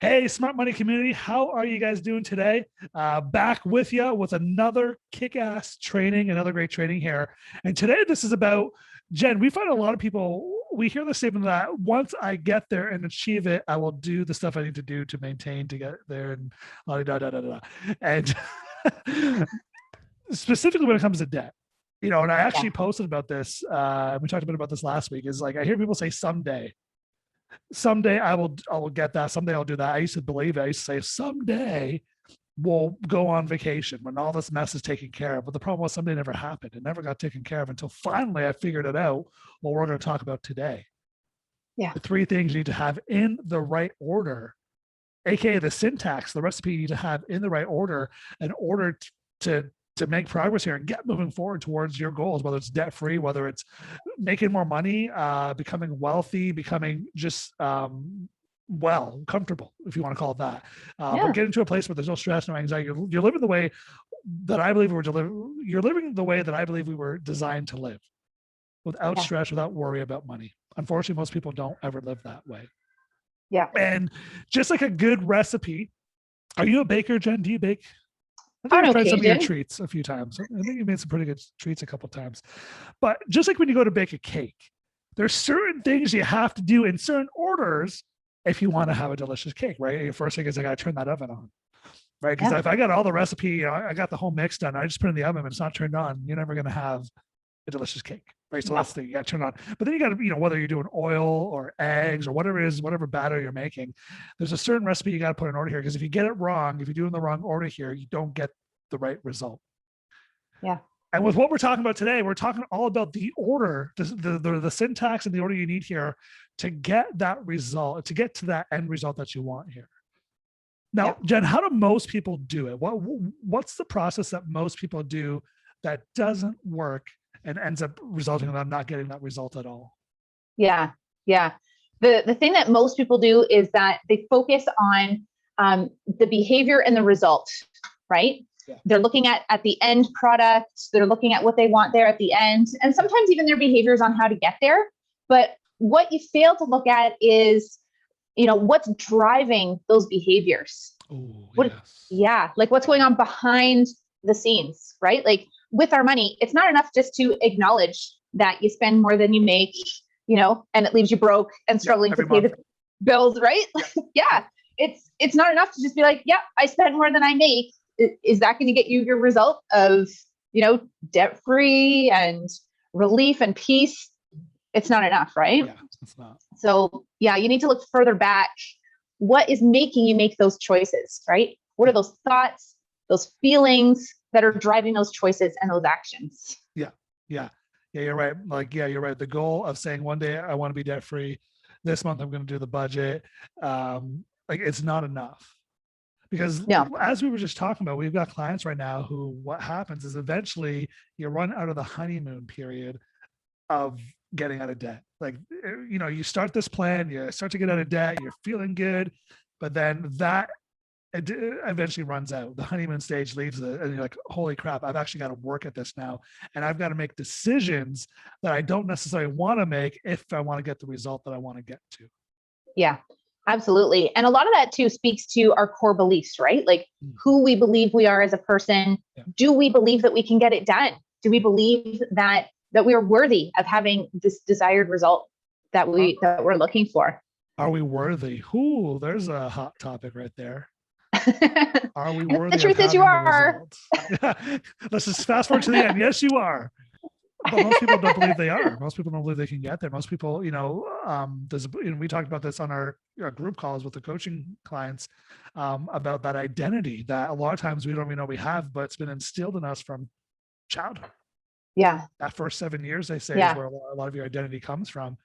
Hey, Smart Money community, how are you guys doing today? Back with you with another kick-ass training, another great training here. And today, this is about Jen. We find a lot of people, we hear the statement that once I get there and achieve it, I will do the stuff I need to do to maintain to get there, and da da da da da. And specifically when it comes to debt, and I Yeah. actually posted about this. We talked a bit about this last week. Is like I hear people say someday I will get that. Someday I'll do that. I used to believe it. I used to say someday we'll go on vacation when all this mess is taken care of. But the problem was someday never happened. It never got taken care of until finally I figured it out. What we're going to talk about today. Yeah. The three things you need to have in the right order, aka the syntax, the recipe you need to have in the right order in order to make progress here and get moving forward towards your goals, whether it's debt free, whether it's making more money, becoming wealthy, becoming just comfortable, if you want to call it that. But get into a place where there's no stress, no anxiety. You're living the way that I believe you're living the way that I believe we were designed to live, without stress, without worry about money. Unfortunately, most people don't ever live that way. Yeah. And just like a good recipe, are you a baker, Jen? Do you bake? I think On I've tried some of your occasion. treats a few times. I think you made some pretty good treats a couple of times. But just like when you go to bake a cake, there's certain things you have to do in certain orders if you want to have a delicious cake, right? Your first thing is I got to turn that oven on, right? Because if I got all the recipe, I got the whole mix done, I just put it in the oven and it's not turned on, you're never going to have a delicious cake, right? So that's the thing you got to turn on. But then you got to, whether you're doing oil or eggs or whatever it is, whatever batter you're making, there's a certain recipe you got to put in order here. Because if you get it wrong, if you do it in the wrong order here, you don't get the right result. Yeah. And with what we're talking about today, we're talking all about the order, the syntax and the order you need here to get that result, to get to that end result that you want here. Now, Jen, how do most people do it? What's the process that most people do that doesn't work and ends up resulting in them not getting that result at all? Yeah. Yeah. The thing that most people do is that they focus on the behavior and the result, right? Yeah. They're looking at the end product. They're looking at what they want there at the end. And sometimes even their behaviors on how to get there. But what you fail to look at is, what's driving those behaviors. Oh, yes. Yeah. Like what's going on behind the scenes, right? Like with our money, it's not enough just to acknowledge that you spend more than you make, and it leaves you broke and struggling to pay the bills, right? Yeah. It's not enough to just be like, yeah, I spent more than I make. Is that going to get you your result of, debt free and relief and peace? It's not enough, right? Yeah, it's not. So yeah, you need to look further back. What is making you make those choices, right? What are those thoughts, those feelings that are driving those choices and those actions? Yeah, you're right. You're right. The goal of saying one day I want to be debt free, this month I'm going to do the budget. It's not enough. Because as we were just talking about, we've got clients right now who what happens is eventually you run out of the honeymoon period of getting out of debt. You start this plan, you start to get out of debt, you're feeling good, but then that eventually runs out. The honeymoon stage leaves it, and you're like, holy crap, I've actually got to work at this now. And I've got to make decisions that I don't necessarily want to make if I want to get the result that I want to get to. Yeah. Absolutely. And a lot of that too speaks to our core beliefs, right? Like who we believe we are as a person. Yeah. Do we believe that we can get it done? Do we believe that we are worthy of having this desired result that we're looking for? Are we worthy? Ooh, there's a hot topic right there. Are we worthy? The truth is you are. Let's just fast forward to the end. Yes, you are. But most people don't believe they are. Most people don't believe they can get there. Most people, we talked about this on our group calls with the coaching clients about that identity that a lot of times we don't even know we have, but it's been instilled in us from childhood. Yeah. That first 7 years, they say, is where a lot of your identity comes from.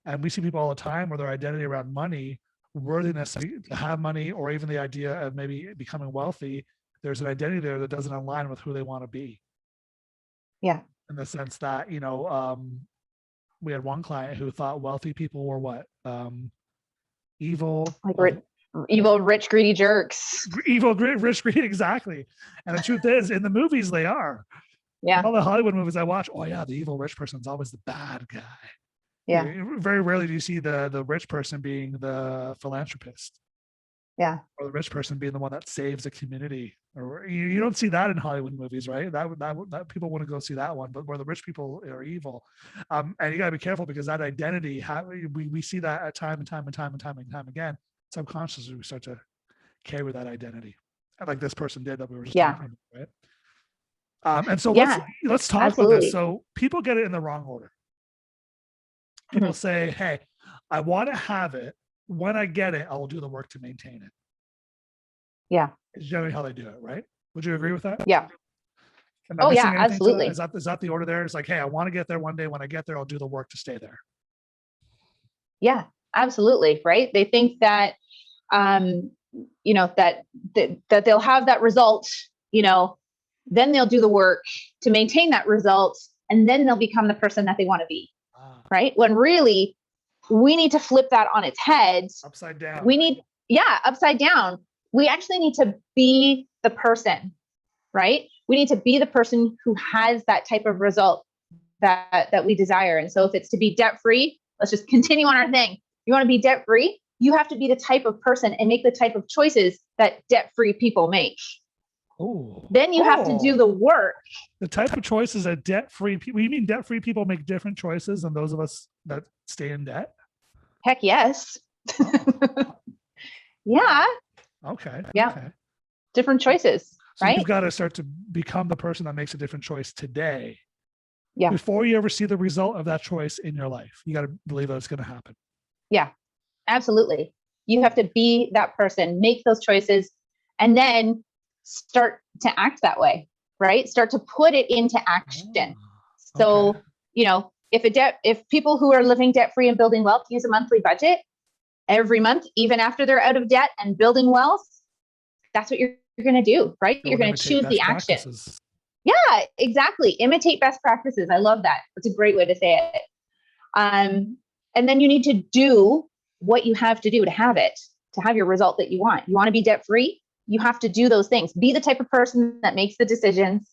And we see people all the time where their identity around money, worthiness to have money, or even the idea of maybe becoming wealthy, there's an identity there that doesn't align with who they want to be. Yeah. In the sense that, we had one client who thought wealthy people were what? Evil. Evil, rich, greedy jerks. Evil, rich, greedy, exactly. And the truth is, in the movies, they are. Yeah. All the Hollywood movies I watch, oh yeah, the evil rich person's always the bad guy. Yeah. Very rarely do you see the rich person being the philanthropist. Yeah. Or the rich person being the one that saves the community. Or you don't see that in Hollywood movies, right? That people want to go see that one, but where the rich people are evil. And you got to be careful because that identity, we see that at time and time and time and time and time again. Subconsciously, we start to carry that identity, like this person did that we were just talking about, right? And so let's talk about this. So people get it in the wrong order. People say, "Hey, I want to have it. When I get it, I will do the work to maintain it." Yeah. It's generally how they do it, right? Would you agree with that? Yeah. Oh yeah, absolutely. Is that the order there? It's like, hey, I want to get there one day. When I get there, I'll do the work to stay there. Yeah, absolutely. Right. They think that, that they'll have that result, then they'll do the work to maintain that result. And then they'll become the person that they want to be. Right. When really we need to flip that on its head. Upside down. Upside down. We actually need to be the person, right? We need to be the person who has that type of result that we desire. And so if it's to be debt-free, let's just continue on our thing. You want to be debt-free? You have to be the type of person and make the type of choices that debt-free people make. Oh. Then you have to do the work. The type of choices that debt-free people, you mean debt-free people make different choices than those of us that stay in debt? Heck yes. Yeah. Okay. Yeah. Okay. Different choices, so right? You've got to start to become the person that makes a different choice today. Yeah. Before you ever see the result of that choice in your life, you got to believe that it's going to happen. Yeah, absolutely. You have to be that person, make those choices, and then start to act that way, right? Start to put it into action. So, if people who are living debt-free and building wealth use a monthly budget every month, even after they're out of debt and building wealth, that's what you're going to do, right? You're going to choose the action. Yeah, exactly. Imitate best practices. I love that. That's a great way to say it. And then you need to do what you have to do to have it, to have your result that you want. You want to be debt-free? You have to do those things. Be the type of person that makes the decisions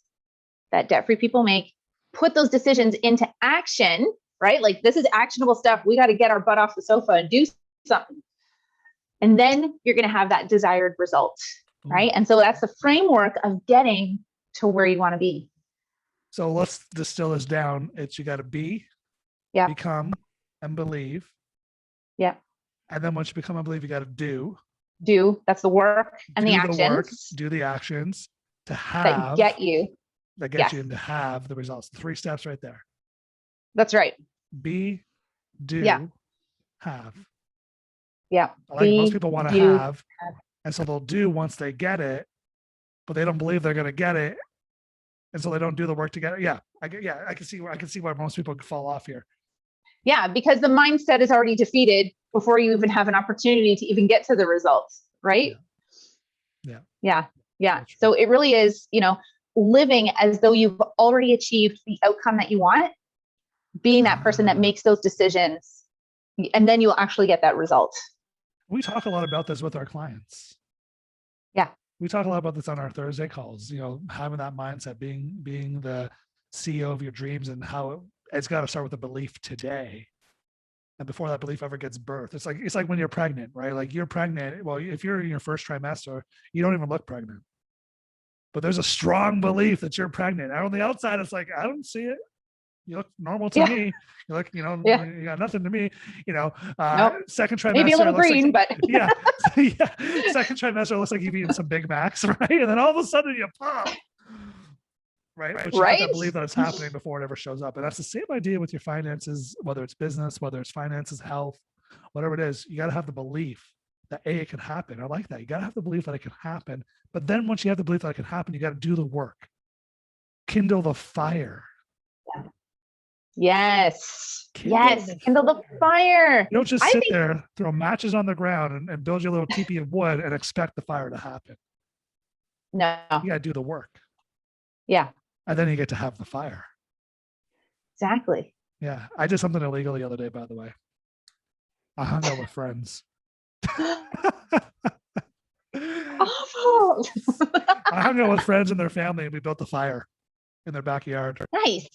that debt-free people make. Put those decisions into action, right? Like, this is actionable stuff. We got to get our butt off the sofa and do something. And then you're going to have that desired result, right? And so that's the framework of getting to where you want to be. So let's distill this down. It's you got to be, become, and believe. Yeah. And then once you become and believe, you got to do. That's the work and the actions. Do the actions to have. That get you. That gets you to have the results. 3 steps right there. That's right. Be, do, have. Yeah. Most people want to have. And so they'll do once they get it, but they don't believe they're going to get it. And so they don't do the work to get it. Yeah. I can see why most people could fall off here. Yeah. Because the mindset is already defeated before you even have an opportunity to even get to the results. Right. Yeah. So it really is, living as though you've already achieved the outcome that you want, being that person that makes those decisions, and then you'll actually get that result. We talk a lot about this with our clients. Yeah. We talk a lot about this on our Thursday calls, having that mindset, being the CEO of your dreams, and how it's got to start with a belief today. And before that belief ever gets birthed, it's like when you're pregnant, right? Like, you're pregnant. Well, if you're in your first trimester, you don't even look pregnant. But there's a strong belief that you're pregnant. And on the outside, it's like, I don't see it. You look normal to me. You look, you got nothing to me. Nope. Second trimester, maybe a little green, but second trimester looks like you've eaten some Big Macs, right? And then all of a sudden you pop, right? But you have to believe that it's happening before it ever shows up. And that's the same idea with your finances, whether it's business, whether it's finances, health, whatever it is. You got to have the belief that it can happen. I like that. You got to have the belief that it can happen. But then once you have the belief that it can happen, you got to do the work. Kindle the fire. Yes. Kindle the fire. You don't just sit there, throw matches on the ground and build your little teepee of wood and expect the fire to happen. No. You got to do the work. Yeah. And then you get to have the fire. Exactly. Yeah. I did something illegal the other day, by the way. I hung out with friends. Awful. I hung out with friends and their family, and we built the fire in their backyard. Nice.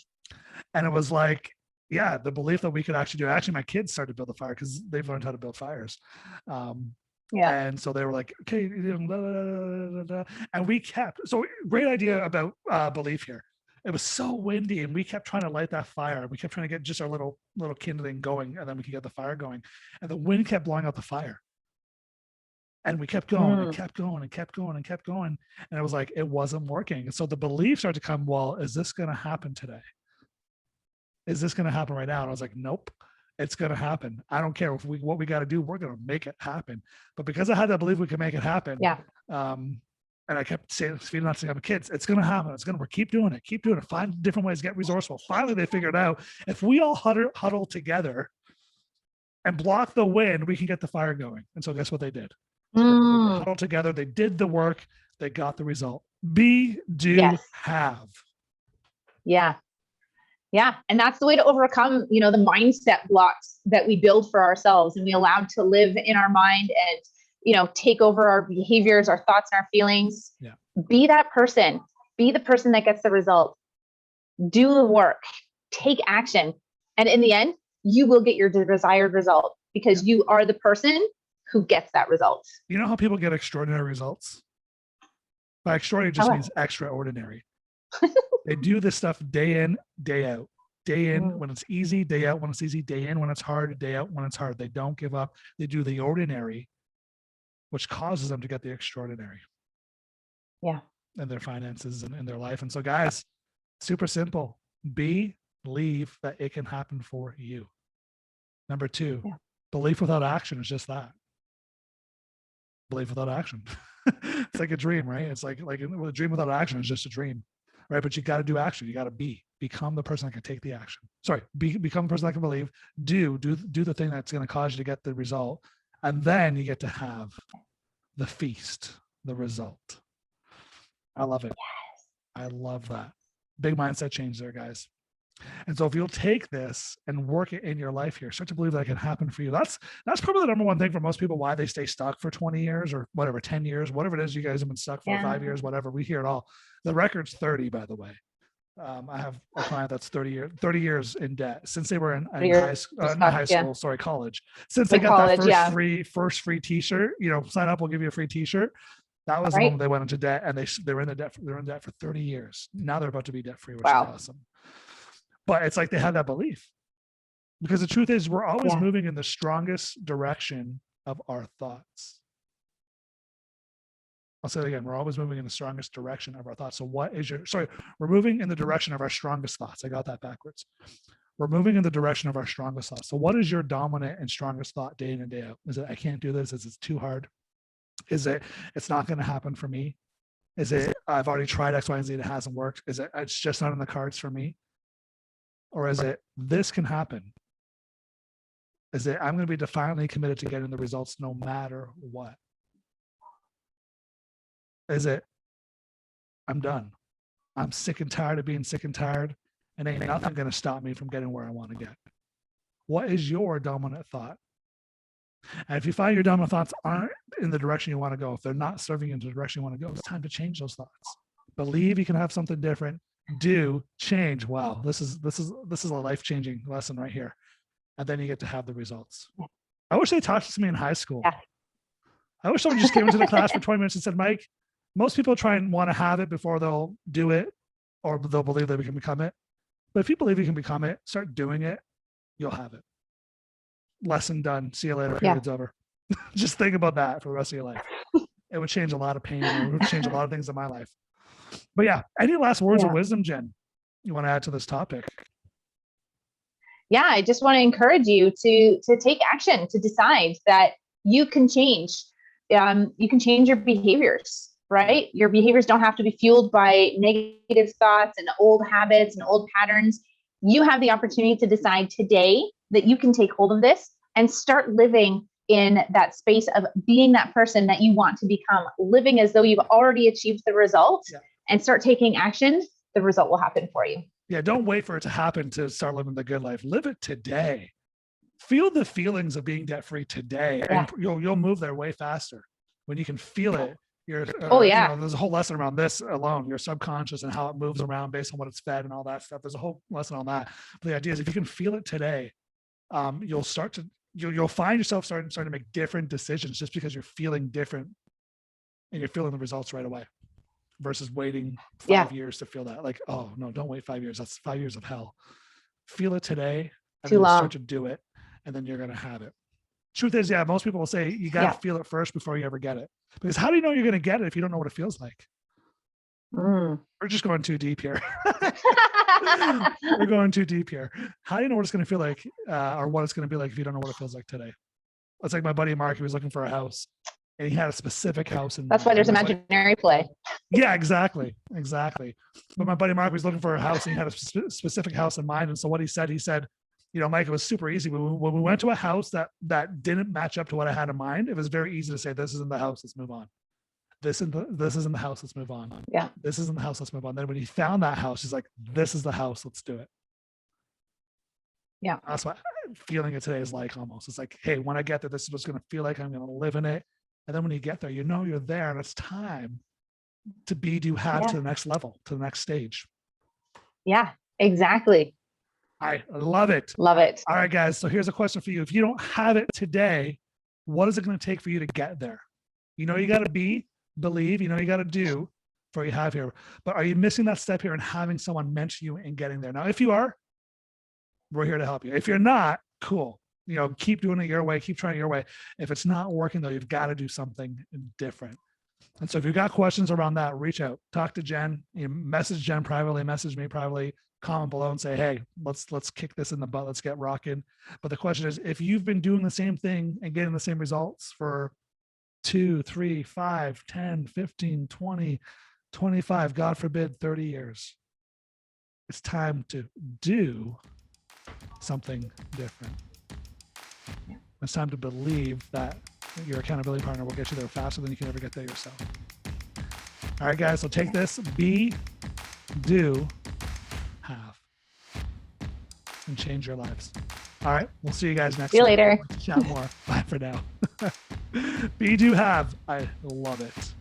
And it was like, the belief that we could actually do it. Actually, my kids started to build the fire because they've learned how to build fires. And And so they were like, okay, and we kept, so great idea about belief here. It was so windy and we kept trying to light that fire. We kept trying to get just our little kindling going, and then we could get the fire going. And the wind kept blowing out the fire. And we kept going and kept going and kept going and kept going. And it was like, it wasn't working. And so the belief started to come, well, is this going to happen today? Is this going to happen right now? And I was like, nope, it's going to happen. I don't care what we got to do. We're going to make it happen. But because I had to believe we could make it happen. And I kept saying, feeding on to kids, it's going to happen. It's going to work. Keep doing it. Find different ways, get resourceful. Finally, they figured out if we all huddle together and block the wind, we can get the fire going. And so guess what they did? They huddled together. They did the work. They got the result. Be, do, have. Yeah. And that's the way to overcome, the mindset blocks that we build for ourselves and we allowed to live in our mind and, take over our behaviors, our thoughts, and our feelings. Yeah. Be that person. Be the person that gets the result. Do the work. Take action. And in the end, you will get your desired result because you are the person who gets that result. You know how people get extraordinary results? By extraordinary just means extraordinary. They do this stuff day in, day out. Day in when it's easy, day out when it's easy, day in when it's hard, day out when it's hard. They don't give up. They do the ordinary, which causes them to get the extraordinary. Yeah. In their finances and in their life. And so guys, super simple. Believe that it can happen for you. Number 2, belief without action is just that. Belief without action. It's like a dream, right? It's like a dream without action is just a dream, right? But you got to do action. You got to become the person that can take the action. Sorry, become the person that can believe. Do the thing that's going to cause you to get the result, and then you get to have the feast, the result. I love it. Yes. I love that. Big mindset change there, guys. And so if you'll take this and work it in your life here, start to believe that can happen for you. That's probably the number one thing for most people, why they stay stuck for 20 years or whatever, 10 years, whatever it is you guys have been stuck for, 5 years, whatever. We hear it all. The record's 30, by the way. I have a client that's 30 years in debt since they were in college. Since they got that first free t-shirt, sign up, we'll give you a free t-shirt. That was the moment they went into debt, and they were in debt for 30 years. Now they're about to be debt free, which is awesome. But it's like they had that belief, because the truth is we're always moving in the strongest direction of our thoughts. I'll say it again. We're always moving in the strongest direction of our thoughts. So we're moving in the direction of our strongest thoughts. I got that backwards. We're moving in the direction of our strongest thoughts. So what is your dominant and strongest thought day in and day out? Is it, I can't do this? Is it too hard? Is it, it's not going to happen for me? Is it, I've already tried X, Y, and Z, it hasn't worked? Is it, it's just not in the cards for me? Or is it, this can happen? Is it, I'm going to be defiantly committed to getting the results no matter what? Is it, I'm done. I'm sick and tired of being sick and tired, and ain't nothing going to stop me from getting where I want to get? What is your dominant thought? And if you find your dominant thoughts aren't in the direction you want to go, if they're not serving you in the direction you want to go, it's time to change those thoughts. Believe you can have something different. Do change. Wow, this is a life-changing lesson right here. And then you get to have the results. I wish they taught this to me in high school. Yeah. I wish someone just came into the class for 20 minutes and said, Mike, most people try and want to have it before they'll do it, or they'll believe they can become it. But if you believe you can become it, start doing it, you'll have it. Lesson done. See you later. Period's over. Just think about that for the rest of your life. It would change a lot of pain. It would change a lot of things in my life. But yeah, any last words of wisdom, Jen, you want to add to this topic? Yeah, I just want to encourage you to take action, to decide that you can change. You can change your behaviors, right? Your behaviors don't have to be fueled by negative thoughts and old habits and old patterns. You have the opportunity to decide today that you can take hold of this and start living in that space of being that person that you want to become, living as though you've already achieved the result, and start taking action. The result will happen for you. Yeah, don't wait for it to happen to start living the good life. Live it today. Feel the feelings of being debt-free today, and you'll move there way faster when you can feel it. There's a whole lesson around this alone, your subconscious and how it moves around based on what it's fed and all that stuff. There's a whole lesson on that. But the idea is if you can feel it today, you'll start to you'll find yourself starting to make different decisions just because you're feeling different and you're feeling the results right away versus waiting 5 years to feel that. Like, oh no, don't wait 5 years. That's 5 years of hell. Feel it today and Too then long. start to do it, and then you're going to have it. Truth is, yeah, most people will say you got to feel it first before you ever get it. Because how do you know you're going to get it if you don't know what it feels like? We're just going too deep here. We're going too deep here. How do you know what it's going to feel like or what it's going to be like if you don't know what it feels like today? It's like my buddy Mark, he was looking for a house and he had a specific house. And that's why there's imaginary play. Yeah, exactly. But my buddy Mark was looking for a house and he had a specific house in mind. And so what he said, you know, Mike, it was super easy. When we went to a house that didn't match up to what I had in mind, it was very easy to say, this isn't the house, let's move on. This isn't the house, let's move on. Yeah. This isn't the house, let's move on. Then when he found that house, he's like, this is the house, let's do it. Yeah. That's what feeling it today is like almost. It's like, hey, when I get there, this is what's going to feel like. I'm going to live in it. And then when you get there, you know you're there and it's time to do have to the next level, to the next stage. Yeah, exactly. I love it. Love it. All right, guys. So here's a question for you. If you don't have it today, what is it going to take for you to get there? You know, you got to believe, you know, you got to do for what you have here. But are you missing that step here and having someone mentor you in getting there? Now, if you are, we're here to help you. If you're not, cool. You know, keep doing it your way, keep trying it your way. If it's not working though, you've got to do something different. And so if you've got questions around that, reach out, talk to Jen, you know, message Jen privately, message me privately, comment below and say, hey, let's kick this in the butt. Let's get rocking. But the question is, if you've been doing the same thing and getting the same results for 2, 3, 5, 10, 15, 20, 25, God forbid, 30 years, it's time to do something different. It's time to believe that your accountability partner will get you there faster than you can ever get there yourself. All right, guys, so take this, be, do, have, and change your lives. All right, we'll see you guys next See you time. later. Chat more. Bye for now. Be, do, have. I love it.